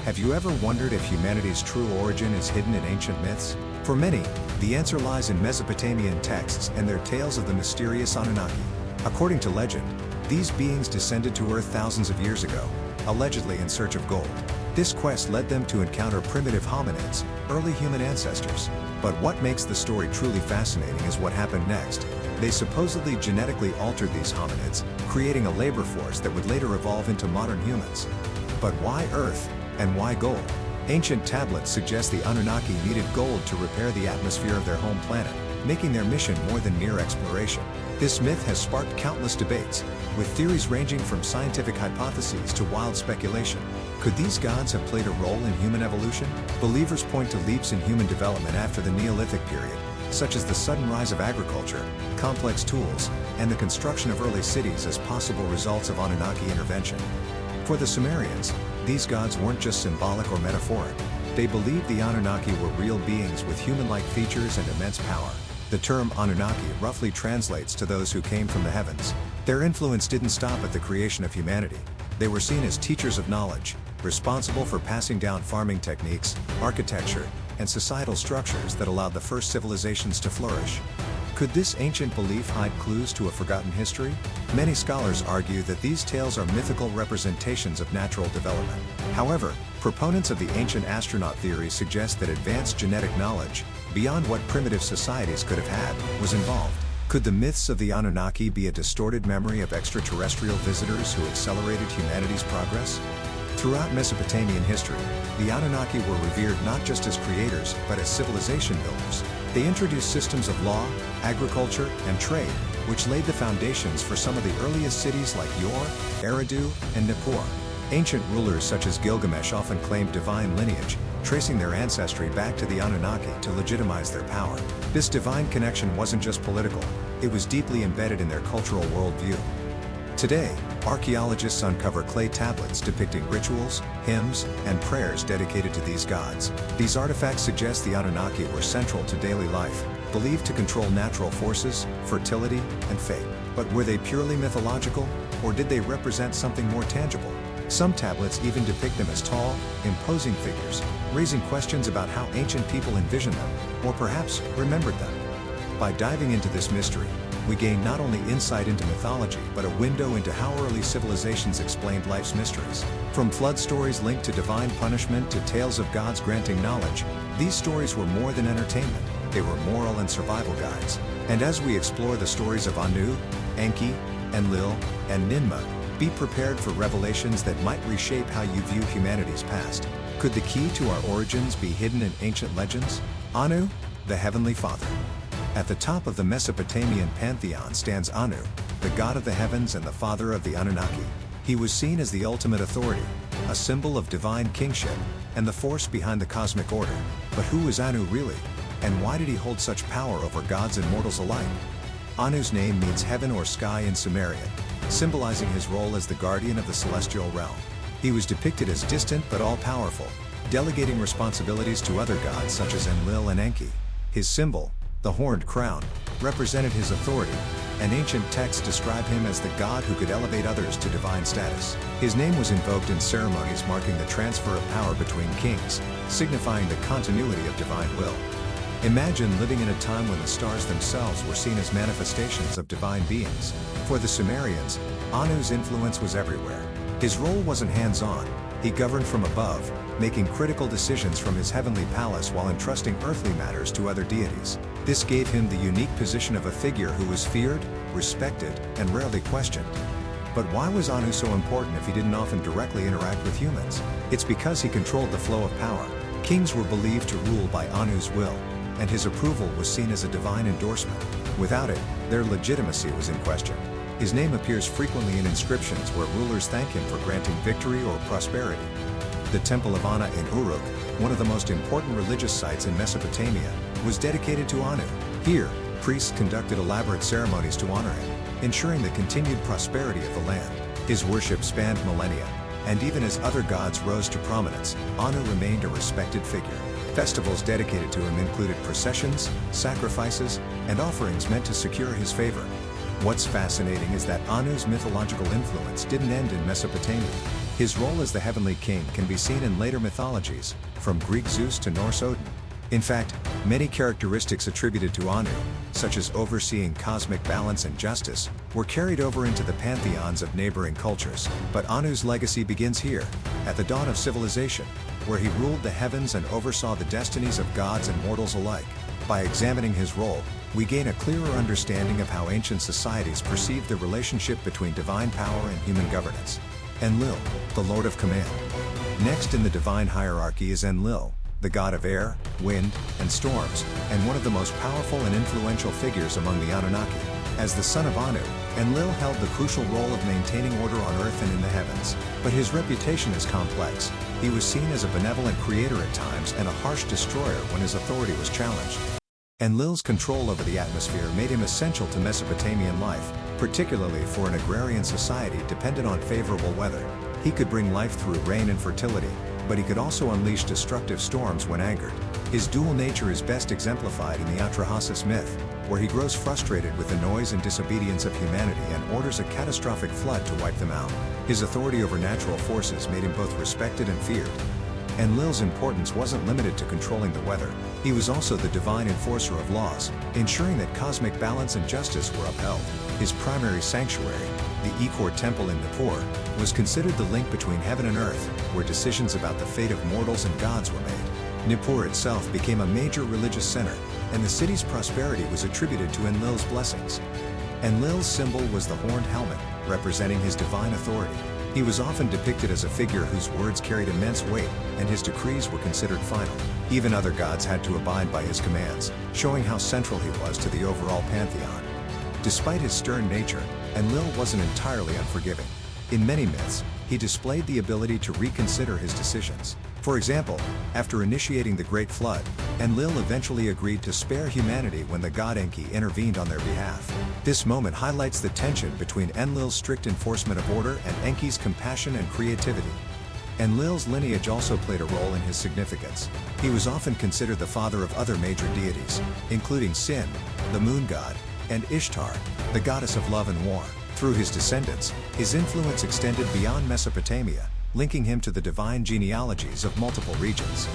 Have you ever wondered if humanity's true origin is hidden in ancient myths? For many, the answer lies in Mesopotamian texts and their tales of the mysterious Anunnaki. According to legend, these beings descended to Earth thousands of years ago, allegedly in search of gold. This quest led them to encounter primitive hominids, early human ancestors. But what makes the story truly fascinating is what happened next. They supposedly genetically altered these hominids, creating a labor force that would later evolve into modern humans. But why Earth? And why gold? Ancient tablets suggest the Anunnaki needed gold to repair the atmosphere of their home planet, making their mission more than mere exploration. This myth has sparked countless debates, with theories ranging from scientific hypotheses to wild speculation. Could these gods have played a role in human evolution? Believers point to leaps in human development after the Neolithic period, such as the sudden rise of agriculture, complex tools, and the construction of early cities as possible results of Anunnaki intervention. For the Sumerians, these gods weren't just symbolic or metaphoric. They believed the Anunnaki were real beings with human-like features and immense power. The term Anunnaki roughly translates to those who came from the heavens. Their influence didn't stop at the creation of humanity. They were seen as teachers of knowledge, responsible for passing down farming techniques, architecture, and societal structures that allowed the first civilizations to flourish. Could this ancient belief hide clues to a forgotten history? Many scholars argue that these tales are mythical representations of natural development. However, proponents of the ancient astronaut theory suggest that advanced genetic knowledge, beyond what primitive societies could have had, was involved. Could the myths of the Anunnaki be a distorted memory of extraterrestrial visitors who accelerated humanity's progress? Throughout Mesopotamian history, the Anunnaki were revered not just as creators, but as civilization builders. They introduced systems of law, agriculture, and trade, which laid the foundations for some of the earliest cities like Ur, Eridu, and Nippur. Ancient rulers such as Gilgamesh often claimed divine lineage, tracing their ancestry back to the Anunnaki to legitimize their power. This divine connection wasn't just political, it was deeply embedded in their cultural worldview. Today, archaeologists uncover clay tablets depicting rituals, hymns, and prayers dedicated to these gods. These artifacts suggest the Anunnaki were central to daily life, believed to control natural forces, fertility, and fate. But were they purely mythological, or did they represent something more tangible? Some tablets even depict them as tall, imposing figures, raising questions about how ancient people envisioned them, or perhaps remembered them. By diving into this mystery, we gain not only insight into mythology but a window into how early civilizations explained life's mysteries. From flood stories linked to divine punishment to tales of gods granting knowledge, these stories were more than entertainment, they were moral and survival guides. And as we explore the stories of Anu, Enki, Enlil, and Ninmah, be prepared for revelations that might reshape how you view humanity's past. Could the key to our origins be hidden in ancient legends? Anu, the Heavenly Father. At the top of the Mesopotamian pantheon stands Anu, the god of the heavens and the father of the Anunnaki. He was seen as the ultimate authority, a symbol of divine kingship, and the force behind the cosmic order. But who is Anu really? And why did he hold such power over gods and mortals alike? Anu's name means heaven or sky in Sumerian, symbolizing his role as the guardian of the celestial realm. He was depicted as distant but all-powerful, delegating responsibilities to other gods such as Enlil and Enki. His symbol, the horned crown, represented his authority, and ancient texts describe him as the god who could elevate others to divine status. His name was invoked in ceremonies marking the transfer of power between kings, signifying the continuity of divine will. Imagine living in a time when the stars themselves were seen as manifestations of divine beings. For the Sumerians, Anu's influence was everywhere. His role wasn't hands-on, he governed from above, making critical decisions from his heavenly palace while entrusting earthly matters to other deities. This gave him the unique position of a figure who was feared, respected, and rarely questioned. But why was Anu so important if he didn't often directly interact with humans? It's because he controlled the flow of power. Kings were believed to rule by Anu's will, and his approval was seen as a divine endorsement. Without it, their legitimacy was in question. His name appears frequently in inscriptions where rulers thank him for granting victory or prosperity. The Temple of Ana in Uruk, one of the most important religious sites in Mesopotamia, was dedicated to Anu. Here, priests conducted elaborate ceremonies to honor him, ensuring the continued prosperity of the land. His worship spanned millennia, and even as other gods rose to prominence, Anu remained a respected figure. Festivals dedicated to him included processions, sacrifices, and offerings meant to secure his favor. What's fascinating is that Anu's mythological influence didn't end in Mesopotamia. His role as the heavenly king can be seen in later mythologies, from Greek Zeus to Norse Odin. In fact, many characteristics attributed to Anu, such as overseeing cosmic balance and justice, were carried over into the pantheons of neighboring cultures. But Anu's legacy begins here, at the dawn of civilization, where he ruled the heavens and oversaw the destinies of gods and mortals alike. By examining his role, we gain a clearer understanding of how ancient societies perceived the relationship between divine power and human governance. Enlil, the Lord of Command. Next in the divine hierarchy is Enlil, the god of air, wind, and storms, and one of the most powerful and influential figures among the Anunnaki. As the son of Anu, Enlil held the crucial role of maintaining order on earth and in the heavens. But his reputation is complex. He was seen as a benevolent creator at times and a harsh destroyer when his authority was challenged. Enlil's control over the atmosphere made him essential to Mesopotamian life, particularly for an agrarian society dependent on favorable weather. He could bring life through rain and fertility, but he could also unleash destructive storms when angered. His dual nature is best exemplified in the Atrahasis myth, where he grows frustrated with the noise and disobedience of humanity and orders a catastrophic flood to wipe them out. His authority over natural forces made him both respected and feared. Enlil's importance wasn't limited to controlling the weather. He was also the divine enforcer of laws, ensuring that cosmic balance and justice were upheld. His primary sanctuary, the Ekor Temple in Nippur, was considered the link between heaven and earth, where decisions about the fate of mortals and gods were made. Nippur itself became a major religious center, and the city's prosperity was attributed to Enlil's blessings. Enlil's symbol was the horned helmet, representing his divine authority. He was often depicted as a figure whose words carried immense weight, and his decrees were considered final. Even other gods had to abide by his commands, showing how central he was to the overall pantheon. Despite his stern nature, Enlil wasn't entirely unforgiving. In many myths, he displayed the ability to reconsider his decisions. For example, after initiating the Great Flood, Enlil eventually agreed to spare humanity when the god Enki intervened on their behalf. This moment highlights the tension between Enlil's strict enforcement of order and Enki's compassion and creativity. Enlil's lineage also played a role in his significance. He was often considered the father of other major deities, including Sin, the moon god, and Ishtar, the goddess of love and war. Through his descendants, his influence extended beyond Mesopotamia, linking him to the divine genealogies of multiple regions.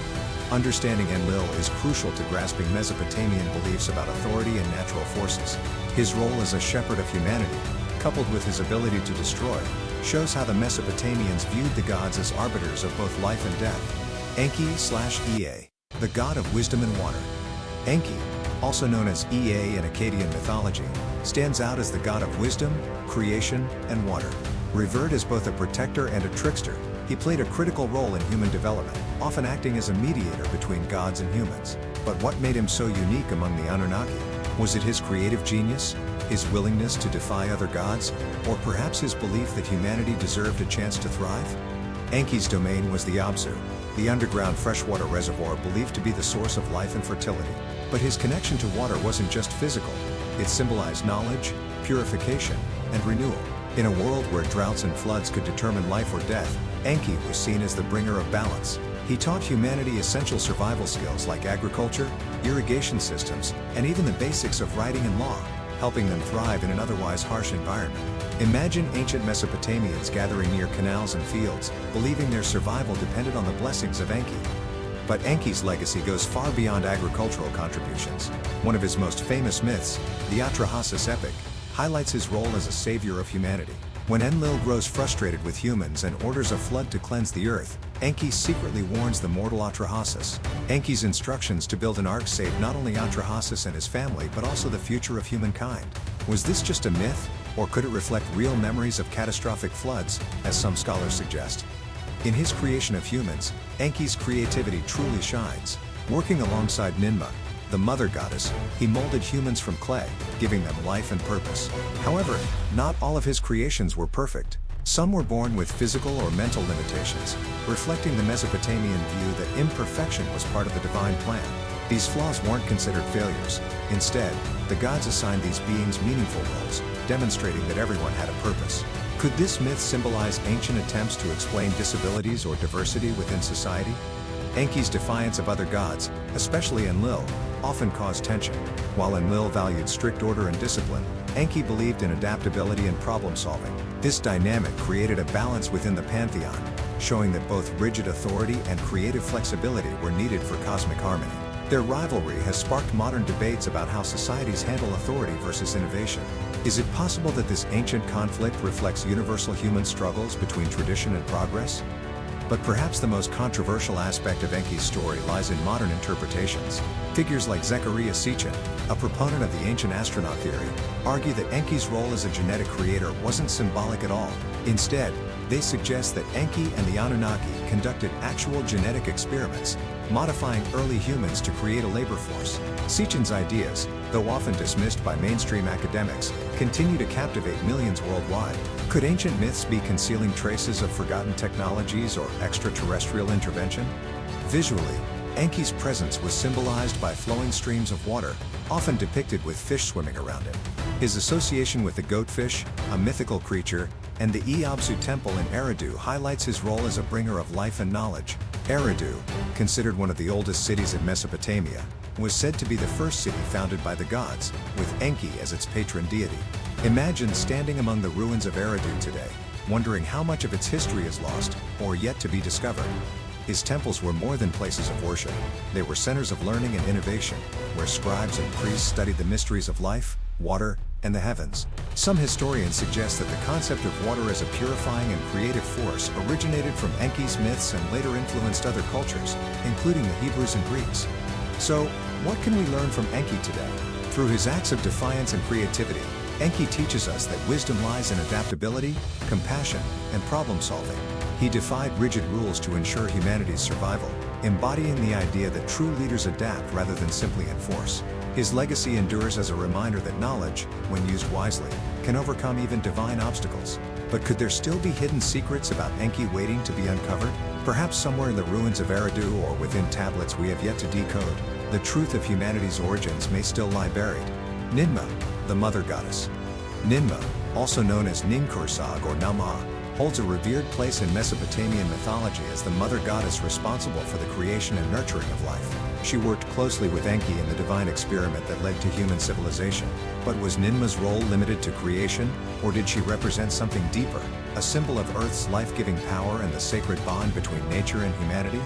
Understanding Enlil is crucial to grasping Mesopotamian beliefs about authority and natural forces. His role as a shepherd of humanity, coupled with his ability to destroy, shows how the Mesopotamians viewed the gods as arbiters of both life and death. Enki/Ea, the god of wisdom and water. Enki, also known as Ea in Akkadian mythology, stands out as the god of wisdom, creation, and water. Revered as both a protector and a trickster, he played a critical role in human development, often acting as a mediator between gods and humans. But what made him so unique among the Anunnaki? Was it his creative genius, his willingness to defy other gods, or perhaps his belief that humanity deserved a chance to thrive? Enki's domain was the Abzu, the underground freshwater reservoir believed to be the source of life and fertility. But his connection to water wasn't just physical, it symbolized knowledge, purification, and renewal. In a world where droughts and floods could determine life or death, Enki was seen as the bringer of balance. He taught humanity essential survival skills like agriculture, irrigation systems, and even the basics of writing and law, helping them thrive in an otherwise harsh environment. Imagine ancient Mesopotamians gathering near canals and fields, believing their survival depended on the blessings of Enki. But Enki's legacy goes far beyond agricultural contributions. One of his most famous myths, the Atrahasis epic, highlights his role as a savior of humanity. When Enlil grows frustrated with humans and orders a flood to cleanse the earth, Enki secretly warns the mortal Atrahasis. Enki's instructions to build an ark saved not only Atrahasis and his family but also the future of humankind. Was this just a myth, or could it reflect real memories of catastrophic floods, as some scholars suggest? In his creation of humans, Enki's creativity truly shines. Working alongside Ninmah, the mother goddess, he molded humans from clay, giving them life and purpose. However, not all of his creations were perfect. Some were born with physical or mental limitations, reflecting the Mesopotamian view that imperfection was part of the divine plan. These flaws weren't considered failures. Instead, the gods assigned these beings meaningful roles, demonstrating that everyone had a purpose. Could this myth symbolize ancient attempts to explain disabilities or diversity within society? Enki's defiance of other gods, especially Enlil, often caused tension. While Enlil valued strict order and discipline, Enki believed in adaptability and problem-solving. This dynamic created a balance within the pantheon, showing that both rigid authority and creative flexibility were needed for cosmic harmony. Their rivalry has sparked modern debates about how societies handle authority versus innovation. Is it possible that this ancient conflict reflects universal human struggles between tradition and progress? But perhaps the most controversial aspect of Enki's story lies in modern interpretations. Figures like Zecharia Sitchin, a proponent of the ancient astronaut theory, argue that Enki's role as a genetic creator wasn't symbolic at all. Instead, they suggest that Enki and the Anunnaki conducted actual genetic experiments, modifying early humans to create a labor force. Sitchin's ideas, though often dismissed by mainstream academics, continue to captivate millions worldwide. Could ancient myths be concealing traces of forgotten technologies or extraterrestrial intervention? Visually, Enki's presence was symbolized by flowing streams of water, often depicted with fish swimming around him. His association with the goatfish, a mythical creature, and the Eabsu temple in Eridu highlights his role as a bringer of life and knowledge. Eridu, considered one of the oldest cities in Mesopotamia, was said to be the first city founded by the gods, with Enki as its patron deity. Imagine standing among the ruins of Eridu today, wondering how much of its history is lost, or yet to be discovered. His temples were more than places of worship. They were centers of learning and innovation, where scribes and priests studied the mysteries of life, water, and the heavens. Some historians suggest that the concept of water as a purifying and creative force originated from Enki's myths and later influenced other cultures, including the Hebrews and Greeks. So, what can we learn from Enki today? Through his acts of defiance and creativity, Enki teaches us that wisdom lies in adaptability, compassion, and problem-solving. He defied rigid rules to ensure humanity's survival, embodying the idea that true leaders adapt rather than simply enforce. His legacy endures as a reminder that knowledge, when used wisely, can overcome even divine obstacles. But could there still be hidden secrets about Enki waiting to be uncovered? Perhaps somewhere in the ruins of Eridu or within tablets we have yet to decode, the truth of humanity's origins may still lie buried. Ninmah, the mother goddess. Ninmah, also known as Ninkursag or Ninmah, holds a revered place in Mesopotamian mythology as the mother goddess responsible for the creation and nurturing of life. She worked closely with Enki in the divine experiment that led to human civilization. But was Ninmah's role limited to creation, or did she represent something deeper, a symbol of Earth's life-giving power and the sacred bond between nature and humanity?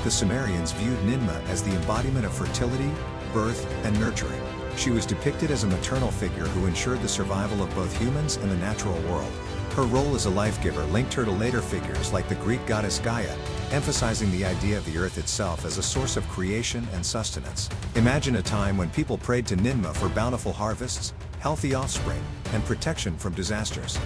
The Sumerians viewed Ninmah as the embodiment of fertility, birth, and nurturing. She was depicted as a maternal figure who ensured the survival of both humans and the natural world. Her role as a life-giver linked her to later figures like the Greek goddess Gaia, emphasizing the idea of the earth itself as a source of creation and sustenance. Imagine a time when people prayed to Ninmah for bountiful harvests, healthy offspring, and protection from disasters.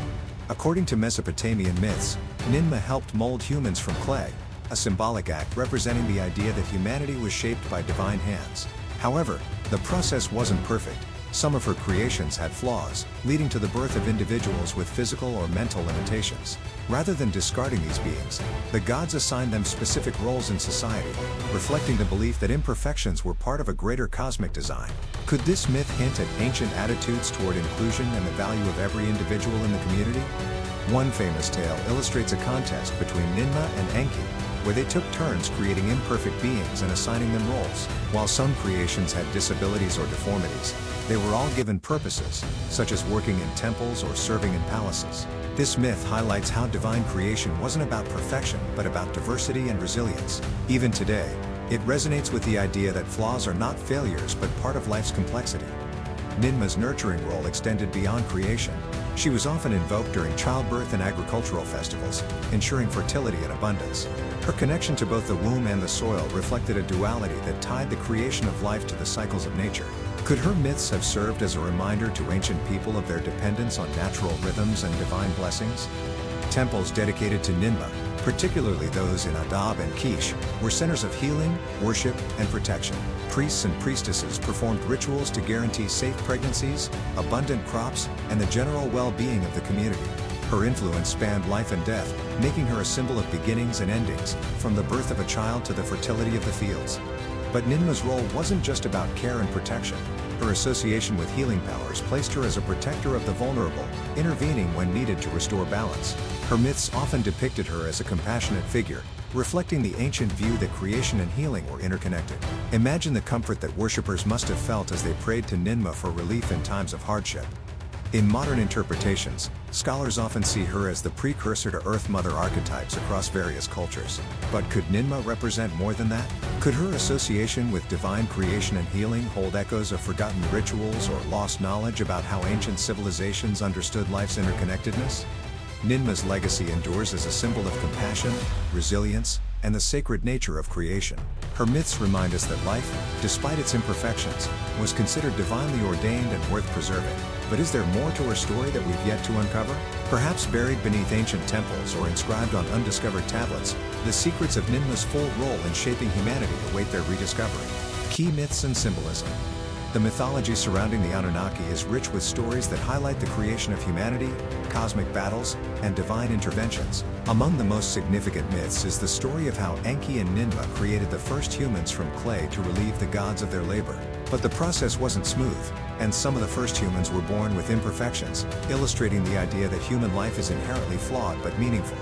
According to Mesopotamian myths, Ninmah helped mold humans from clay, a symbolic act representing the idea that humanity was shaped by divine hands. However, the process wasn't perfect. Some of her creations had flaws, leading to the birth of individuals with physical or mental limitations. Rather than discarding these beings, the gods assigned them specific roles in society, reflecting the belief that imperfections were part of a greater cosmic design. Could this myth hint at ancient attitudes toward inclusion and the value of every individual in the community? One famous tale illustrates a contest between Ninmah and Enki, where they took turns creating imperfect beings and assigning them roles. While some creations had disabilities or deformities, they were all given purposes, such as working in temples or serving in palaces. This myth highlights how divine creation wasn't about perfection but about diversity and resilience. Even today, it resonates with the idea that flaws are not failures but part of life's complexity. Ninmah's nurturing role extended beyond creation. She was often invoked during childbirth and agricultural festivals, ensuring fertility and abundance. Her connection to both the womb and the soil reflected a duality that tied the creation of life to the cycles of nature. Could her myths have served as a reminder to ancient people of their dependence on natural rhythms and divine blessings? Temples dedicated to Ninmah, particularly those in Adab and Kish, were centers of healing, worship, and protection. Priests and priestesses performed rituals to guarantee safe pregnancies, abundant crops, and the general well-being of the community. Her influence spanned life and death, making her a symbol of beginnings and endings, from the birth of a child to the fertility of the fields. But Ninmah's role wasn't just about care and protection. Her association with healing powers placed her as a protector of the vulnerable, intervening when needed to restore balance. Her myths often depicted her as a compassionate figure, reflecting the ancient view that creation and healing were interconnected. Imagine the comfort that worshippers must have felt as they prayed to Ninmah for relief in times of hardship. In modern interpretations, scholars often see her as the precursor to Earth Mother archetypes across various cultures. But could Ninmah represent more than that? Could her association with divine creation and healing hold echoes of forgotten rituals or lost knowledge about how ancient civilizations understood life's interconnectedness? Ninmah's legacy endures as a symbol of compassion, resilience, and the sacred nature of creation. Her myths remind us that life, despite its imperfections, was considered divinely ordained and worth preserving. But is there more to her story that we've yet to uncover? Perhaps buried beneath ancient temples or inscribed on undiscovered tablets, the secrets of Ninmah's full role in shaping humanity await their rediscovery. Key myths and symbolism. The mythology surrounding the Anunnaki is rich with stories that highlight the creation of humanity, cosmic battles, and divine interventions. Among the most significant myths is the story of how Enki and Ninmah created the first humans from clay to relieve the gods of their labor. But the process wasn't smooth, and some of the first humans were born with imperfections, illustrating the idea that human life is inherently flawed but meaningful.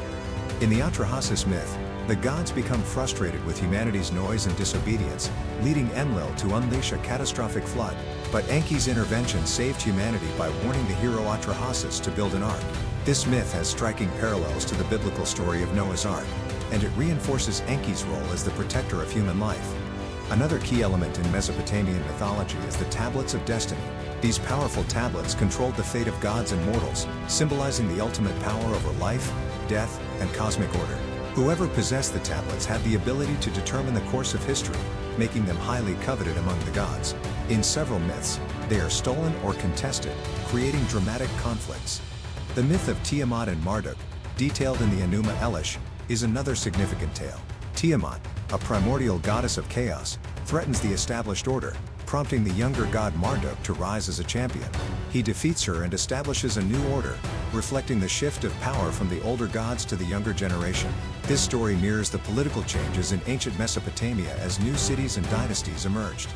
In the Atrahasis myth, the gods become frustrated with humanity's noise and disobedience, leading Enlil to unleash a catastrophic flood. But Enki's intervention saved humanity by warning the hero Atrahasis to build an ark. This myth has striking parallels to the biblical story of Noah's Ark, and it reinforces Enki's role as the protector of human life. Another key element in Mesopotamian mythology is the Tablets of Destiny. These powerful tablets controlled the fate of gods and mortals, symbolizing the ultimate power over life, death, and cosmic order. Whoever possessed the tablets had the ability to determine the course of history, making them highly coveted among the gods. In several myths, they are stolen or contested, creating dramatic conflicts. The myth of Tiamat and Marduk, detailed in the Enuma Elish, is another significant tale. Tiamat, a primordial goddess of chaos, threatens the established order, prompting the younger god Marduk to rise as a champion. He defeats her and establishes a new order, reflecting the shift of power from the older gods to the younger generation. This story mirrors the political changes in ancient Mesopotamia as new cities and dynasties emerged.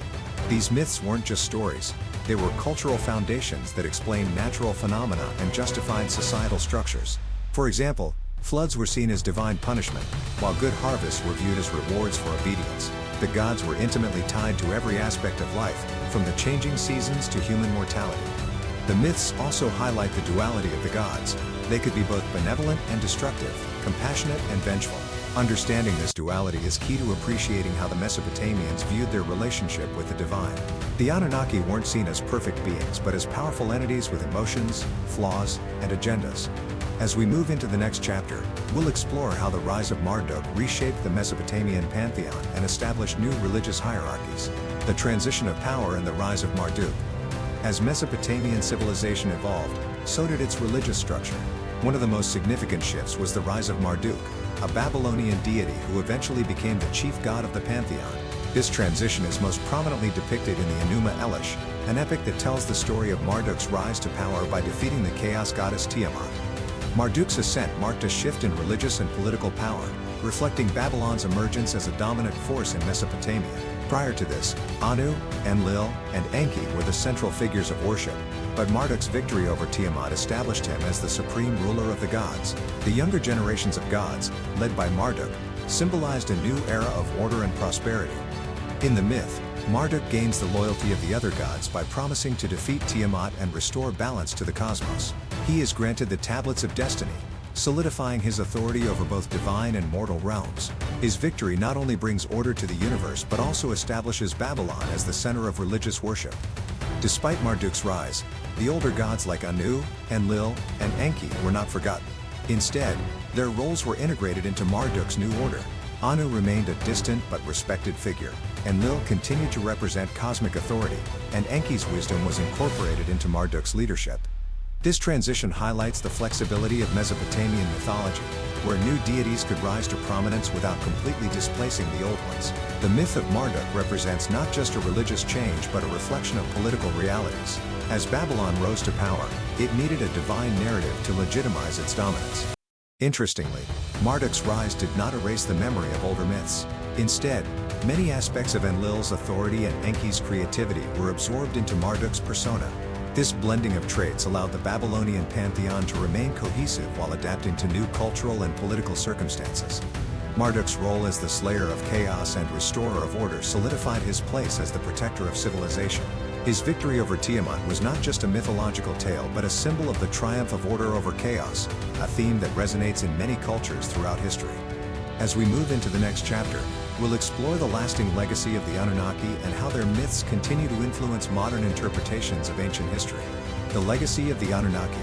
These myths weren't just stories, they were cultural foundations that explained natural phenomena and justified societal structures. For example, floods were seen as divine punishment, while good harvests were viewed as rewards for obedience. The gods were intimately tied to every aspect of life, from the changing seasons to human mortality. The myths also highlight the duality of the gods. They could be both benevolent and destructive, compassionate and vengeful. Understanding this duality is key to appreciating how the Mesopotamians viewed their relationship with the divine. The Anunnaki weren't seen as perfect beings but as powerful entities with emotions, flaws, and agendas. As we move into the next chapter, we'll explore how the rise of Marduk reshaped the Mesopotamian pantheon and established new religious hierarchies. The transition of power and the rise of Marduk. As Mesopotamian civilization evolved, so did its religious structure. One of the most significant shifts was the rise of Marduk, a Babylonian deity who eventually became the chief god of the pantheon. This transition is most prominently depicted in the Enuma Elish, an epic that tells the story of Marduk's rise to power by defeating the chaos goddess Tiamat. Marduk's ascent marked a shift in religious and political power, reflecting Babylon's emergence as a dominant force in Mesopotamia. Prior to this, Anu, Enlil, and Enki were the central figures of worship, but Marduk's victory over Tiamat established him as the supreme ruler of the gods. The younger generations of gods, led by Marduk, symbolized a new era of order and prosperity. In the myth, Marduk gains the loyalty of the other gods by promising to defeat Tiamat and restore balance to the cosmos. He is granted the Tablets of Destiny, solidifying his authority over both divine and mortal realms. His victory not only brings order to the universe but also establishes Babylon as the center of religious worship. Despite Marduk's rise, the older gods like Anu, Enlil, and Enki were not forgotten. Instead, their roles were integrated into Marduk's new order. Anu remained a distant but respected figure. Enlil continued to represent cosmic authority, and Enki's wisdom was incorporated into Marduk's leadership. This transition highlights the flexibility of Mesopotamian mythology, where new deities could rise to prominence without completely displacing the old ones. The myth of Marduk represents not just a religious change but a reflection of political realities. As Babylon rose to power, it needed a divine narrative to legitimize its dominance. Interestingly, Marduk's rise did not erase the memory of older myths. Instead, many aspects of Enlil's authority and Enki's creativity were absorbed into Marduk's persona. This blending of traits allowed the Babylonian pantheon to remain cohesive while adapting to new cultural and political circumstances. Marduk's role as the slayer of chaos and restorer of order solidified his place as the protector of civilization. His victory over Tiamat was not just a mythological tale but a symbol of the triumph of order over chaos, a theme that resonates in many cultures throughout history. As we move into the next chapter, we'll explore the lasting legacy of the Anunnaki and how their myths continue to influence modern interpretations of ancient history. The legacy of the Anunnaki.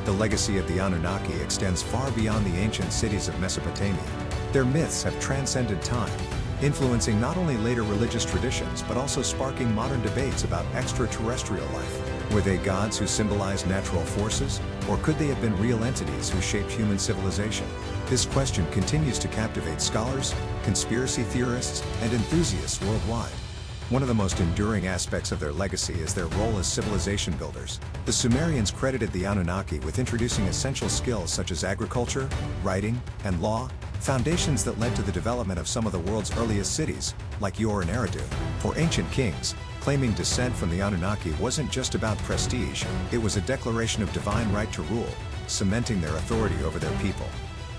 The legacy of the Anunnaki extends far beyond the ancient cities of Mesopotamia. Their myths have transcended time, influencing not only later religious traditions but also sparking modern debates about extraterrestrial life. Were they gods who symbolized natural forces, or could they have been real entities who shaped human civilization? This question continues to captivate scholars, conspiracy theorists, and enthusiasts worldwide. One of the most enduring aspects of their legacy is their role as civilization builders. The Sumerians credited the Anunnaki with introducing essential skills such as agriculture, writing, and law, foundations that led to the development of some of the world's earliest cities, like Ur and Eridu. For ancient kings, claiming descent from the Anunnaki wasn't just about prestige, it was a declaration of divine right to rule, cementing their authority over their people.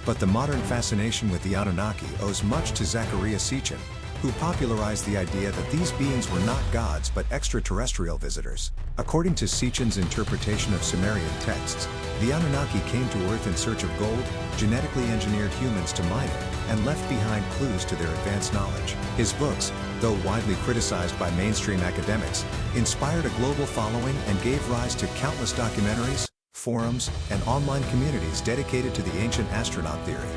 But the modern fascination with the Anunnaki owes much to Zecharia Sitchin, who popularized the idea that these beings were not gods but extraterrestrial visitors. According to Sitchin's interpretation of Sumerian texts, the Anunnaki came to Earth in search of gold, genetically engineered humans to mine it, and left behind clues to their advanced knowledge. His books, though widely criticized by mainstream academics, inspired a global following and gave rise to countless documentaries, forums, and online communities dedicated to the ancient astronaut theory.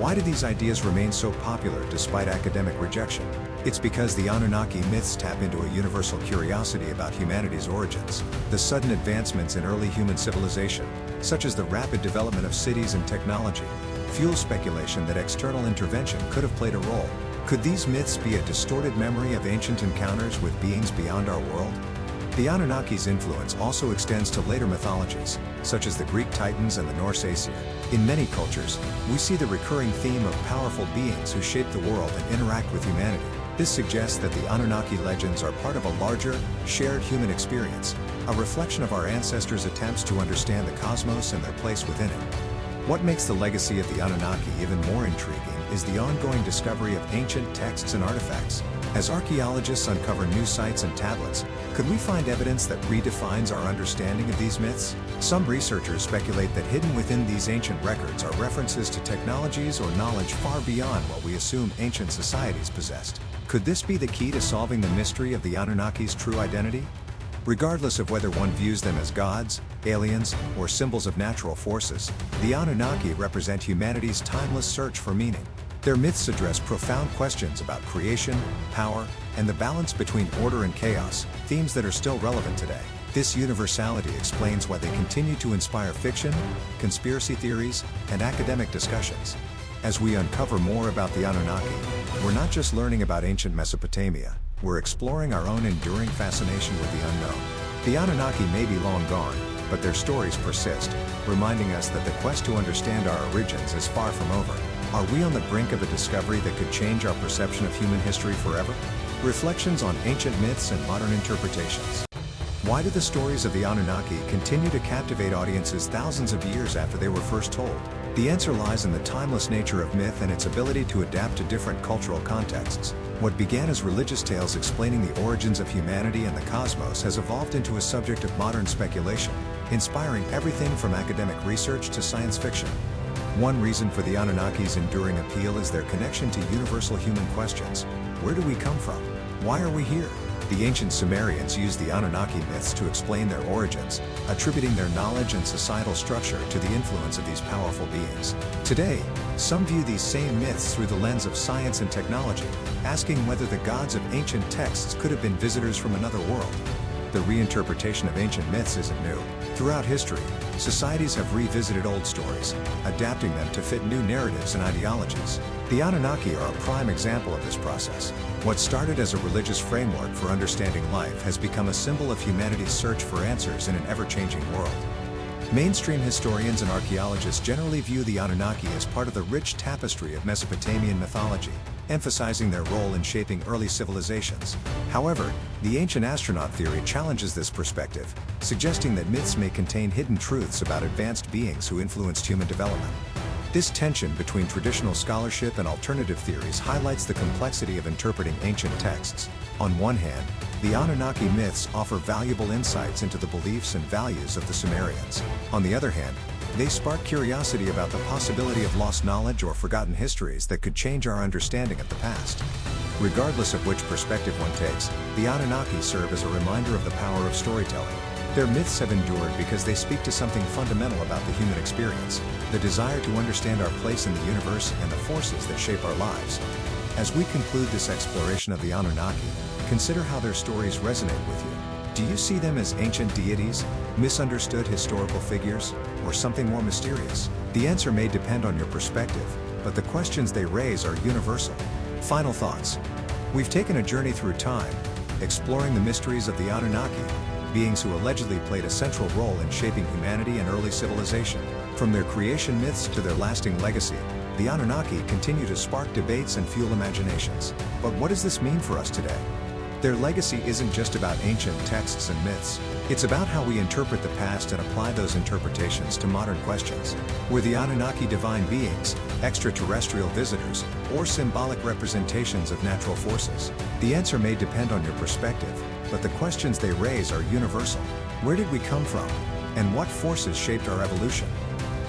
Why do these ideas remain so popular despite academic rejection? It's because the Anunnaki myths tap into a universal curiosity about humanity's origins. The sudden advancements in early human civilization, such as the rapid development of cities and technology, fuel speculation that external intervention could have played a role. Could these myths be a distorted memory of ancient encounters with beings beyond our world? The Anunnaki's influence also extends to later mythologies, such as the Greek Titans and the Norse Aesir. In many cultures, we see the recurring theme of powerful beings who shape the world and interact with humanity. This suggests that the Anunnaki legends are part of a larger, shared human experience, a reflection of our ancestors' attempts to understand the cosmos and their place within it. What makes the legacy of the Anunnaki even more intriguing is the ongoing discovery of ancient texts and artifacts. As archaeologists uncover new sites and tablets, could we find evidence that redefines our understanding of these myths? Some researchers speculate that hidden within these ancient records are references to technologies or knowledge far beyond what we assume ancient societies possessed. Could this be the key to solving the mystery of the Anunnaki's true identity? Regardless of whether one views them as gods, aliens, or symbols of natural forces, the Anunnaki represent humanity's timeless search for meaning. Their myths address profound questions about creation, power, and the balance between order and chaos, themes that are still relevant today. This universality explains why they continue to inspire fiction, conspiracy theories, and academic discussions. As we uncover more about the Anunnaki, we're not just learning about ancient Mesopotamia, we're exploring our own enduring fascination with the unknown. The Anunnaki may be long gone, but their stories persist, reminding us that the quest to understand our origins is far from over. Are we on the brink of a discovery that could change our perception of human history forever? Reflections on ancient myths and modern interpretations. Why do the stories of the Anunnaki continue to captivate audiences thousands of years after they were first told? The answer lies in the timeless nature of myth and its ability to adapt to different cultural contexts. What began as religious tales explaining the origins of humanity and the cosmos has evolved into a subject of modern speculation, inspiring everything from academic research to science fiction. One reason for the Anunnaki's enduring appeal is their connection to universal human questions. Where do we come from? Why are we here? The ancient Sumerians used the Anunnaki myths to explain their origins, attributing their knowledge and societal structure to the influence of these powerful beings. Today, some view these same myths through the lens of science and technology, asking whether the gods of ancient texts could have been visitors from another world. The reinterpretation of ancient myths isn't new. Throughout history, societies have revisited old stories, adapting them to fit new narratives and ideologies. The Anunnaki are a prime example of this process. What started as a religious framework for understanding life has become a symbol of humanity's search for answers in an ever-changing world. Mainstream historians and archaeologists generally view the Anunnaki as part of the rich tapestry of Mesopotamian mythology, emphasizing their role in shaping early civilizations. However, the ancient astronaut theory challenges this perspective, suggesting that myths may contain hidden truths about advanced beings who influenced human development. This tension between traditional scholarship and alternative theories highlights the complexity of interpreting ancient texts. On one hand, the Anunnaki myths offer valuable insights into the beliefs and values of the Sumerians. On the other hand, they spark curiosity about the possibility of lost knowledge or forgotten histories that could change our understanding of the past. Regardless of which perspective one takes, the Anunnaki serve as a reminder of the power of storytelling. Their myths have endured because they speak to something fundamental about the human experience, the desire to understand our place in the universe and the forces that shape our lives. As we conclude this exploration of the Anunnaki, consider how their stories resonate with you. Do you see them as ancient deities, misunderstood historical figures, or something more mysterious? The answer may depend on your perspective, but the questions they raise are universal. Final thoughts. We've taken a journey through time, exploring the mysteries of the Anunnaki, beings who allegedly played a central role in shaping humanity and early civilization. From their creation myths to their lasting legacy, the Anunnaki continue to spark debates and fuel imaginations. But what does this mean for us today? Their legacy isn't just about ancient texts and myths, it's about how we interpret the past and apply those interpretations to modern questions. Were the Anunnaki divine beings, extraterrestrial visitors, or symbolic representations of natural forces? The answer may depend on your perspective, but the questions they raise are universal. Where did we come from? And what forces shaped our evolution?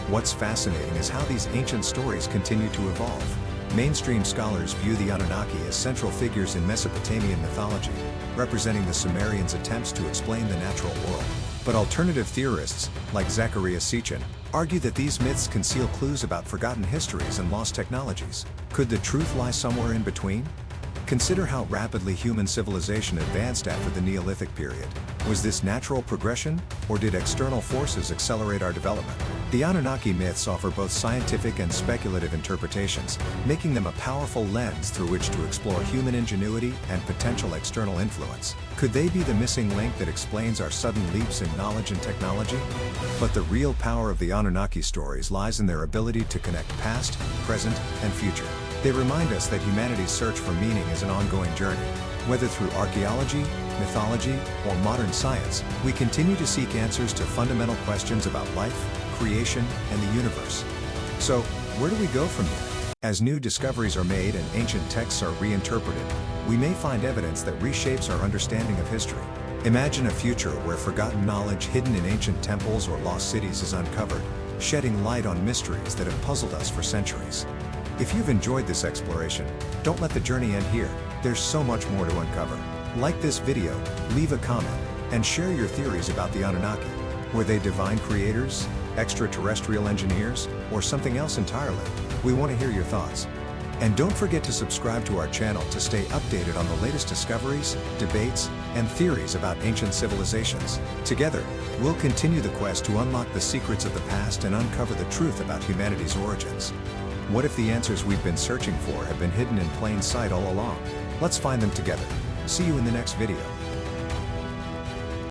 What's fascinating is how these ancient stories continue to evolve. Mainstream scholars view the Anunnaki as central figures in Mesopotamian mythology, representing the Sumerians' attempts to explain the natural world. But alternative theorists, like Zecharia Sitchin, argue that these myths conceal clues about forgotten histories and lost technologies. Could the truth lie somewhere in between? Consider how rapidly human civilization advanced after the Neolithic period. Was this natural progression, or did external forces accelerate our development? The Anunnaki myths offer both scientific and speculative interpretations, making them a powerful lens through which to explore human ingenuity and potential external influence. Could they be the missing link that explains our sudden leaps in knowledge and technology? But the real power of the Anunnaki stories lies in their ability to connect past, present, and future. They remind us that humanity's search for meaning is an ongoing journey. Whether through archaeology, mythology, or modern science, we continue to seek answers to fundamental questions about life, creation, and the universe. So, where do we go from here? As new discoveries are made and ancient texts are reinterpreted, we may find evidence that reshapes our understanding of history. Imagine a future where forgotten knowledge hidden in ancient temples or lost cities is uncovered, shedding light on mysteries that have puzzled us for centuries. If you've enjoyed this exploration, don't let the journey end here. There's so much more to uncover. Like this video, leave a comment, and share your theories about the Anunnaki. Were they divine creators, extraterrestrial engineers, or something else entirely? We want to hear your thoughts. And don't forget to subscribe to our channel to stay updated on the latest discoveries, debates, and theories about ancient civilizations. Together, we'll continue the quest to unlock the secrets of the past and uncover the truth about humanity's origins. What if the answers we've been searching for have been hidden in plain sight all along? Let's find them together. See you in the next video.